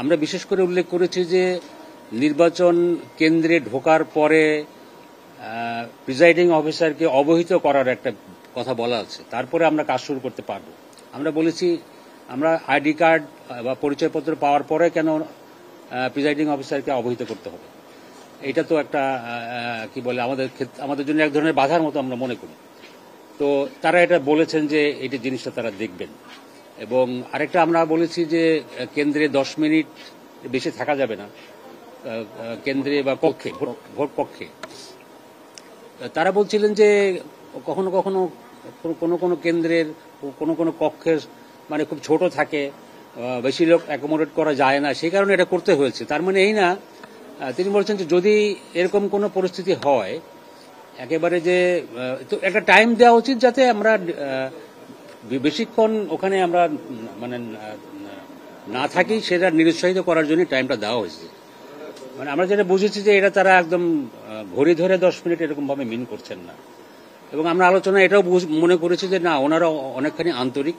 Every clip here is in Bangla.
আমরা বিশেষ করে উল্লেখ করেছি যে নির্বাচন কেন্দ্রে ঢোকার পরে প্রিজাইডিং অফিসারকে অবহিত করার একটা কথা বলা আছে, তারপরে আমরা কাজ শুরু করতে পারব। আমরা বলেছি আমরা আইডি কার্ড বা পরিচয়পত্র পাওয়ার পরে কেন প্রিজাইডিং অফিসারকে অবহিত করতে হবে? এটা তো একটা কি বলে আমাদের জন্য এক ধরনের বাধার মতো আমরা মনে করি। তো তারা এটা বলেছেন যে এটা জিনিসটা তারা দেখবেন। এবং আরেকটা আমরা বলেছি যে কেন্দ্রে 10 মিনিট বেশি থাকা যাবে না কেন্দ্রে বা কক্ষে, ভোট কক্ষে। তারা বলছিলেন যে কখনো কখনো কোনো কোনো কেন্দ্রের কোনো কোনো কক্ষের মানে খুব ছোট থাকে, বেশি লোক অ্যাকোমোডেট করা যায় না, সেই কারণে এটা করতে হয়েছে। তার মানে এই না, তিনি বলছেন যে যদি এরকম কোনো পরিস্থিতি হয় একেবারে যে তো একটা টাইম দেওয়া উচিত যাতে আমরা বেশিক্ষণ ওখানে আমরা মানে না থাকি, সেটা নিরুৎসাহিত করার জন্য টাইমটা দেওয়া হয়েছে। মানে আমরা যেটা বুঝেছি যে এটা তারা একদম ঘড়ি ধরে 10 মিনিট এরকম ভাবে মিন করছেন না। এবং আমরা আলোচনা এটাও মনে করেছি যে না, ওনারা অনেকখানি আন্তরিক,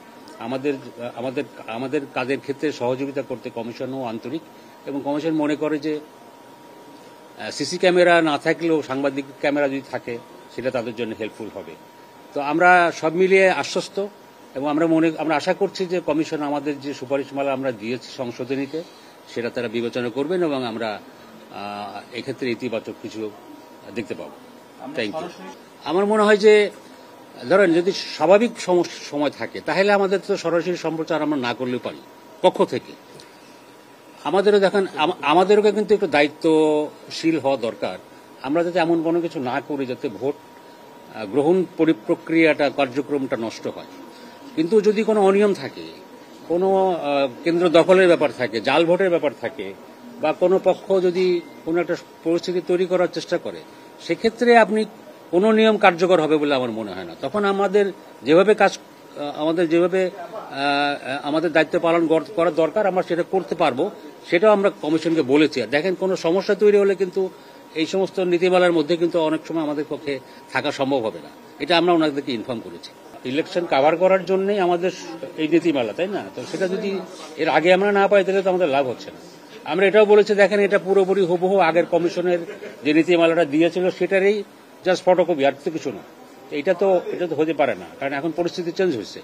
আমাদের কাজের ক্ষেত্রে সহযোগিতা করতে কমিশনও আন্তরিক, এবং কমিশন মনে করে যে সিসি ক্যামেরা না থাকলেও সাংবাদিক ক্যামেরা যদি থাকে সেটা তাদের জন্য হেল্পফুল হবে। তো আমরা সব মিলিয়ে আশ্বস্ত, এবং আমরা আশা করছি যে কমিশন আমাদের যে সুপারিশমালা আমরা দিয়েছি সংশোধনীতে সেটা তারা বিবেচনা করবেন, এবং আমরা এক্ষেত্রে ইতিবাচক কিছু দেখতে পাবো। Thank you. আমার মনে হয় যে ধরেন যদি স্বাভাবিক সময় থাকে তাহলে আমাদের তো সরাসরি সম্প্রচার আমরা না করলেও পারি পক্ষ থেকে। আমাদেরও কিন্তু একটু দায়িত্বশীল হওয়া দরকার। আমরা যাতে এমন কোনো কিছু না করি যাতে ভোট গ্রহণ প্রক্রিয়াটা কার্যক্রমটা নষ্ট হয়। কিন্তু যদি কোনো অনিয়ম থাকে, কোনো কেন্দ্র দখলের ব্যাপার থাকে, জাল ভোটের ব্যাপার থাকে, বা কোনো পক্ষ যদি কোনো একটা পরিস্থিতি তৈরি করার চেষ্টা করে, সেক্ষেত্রে আপনি কোনো নিয়ম কার্যকর হবে বলে আমার মনে হয় না। তখন আমাদের যেভাবে আমাদের দায়িত্ব পালন করার দরকার আমরা সেটা করতে পারবো, সেটাও আমরা কমিশনকে বলেছি। আর দেখেন কোনো সমস্যা তৈরি হলে কিন্তু এই সমস্ত নীতিমালার মধ্যে কিন্তু অনেক সময় আমাদের পক্ষে থাকা সম্ভব হবে না, এটা আমরা ওনাদেরকে ইনফর্ম করেছি। ইলেকশন কাভার করার জন্যই আমাদের এই নীতিমালা, তাই না? তো সেটা যদি এর আগে আমরা না পাই তাহলে তো আমাদের লাভ হচ্ছে না। আমরা এটাও বলেছি দেখেন এটা পুরোপুরি হুবহু আগের কমিশনের যে নীতিমালাটা দিয়েছিল সেটারই জাস্ট ফটোকপি, আর তো কিছু না। এটা তো হতে পারে না, কারণ এখন পরিস্থিতি চেঞ্জ হয়েছে।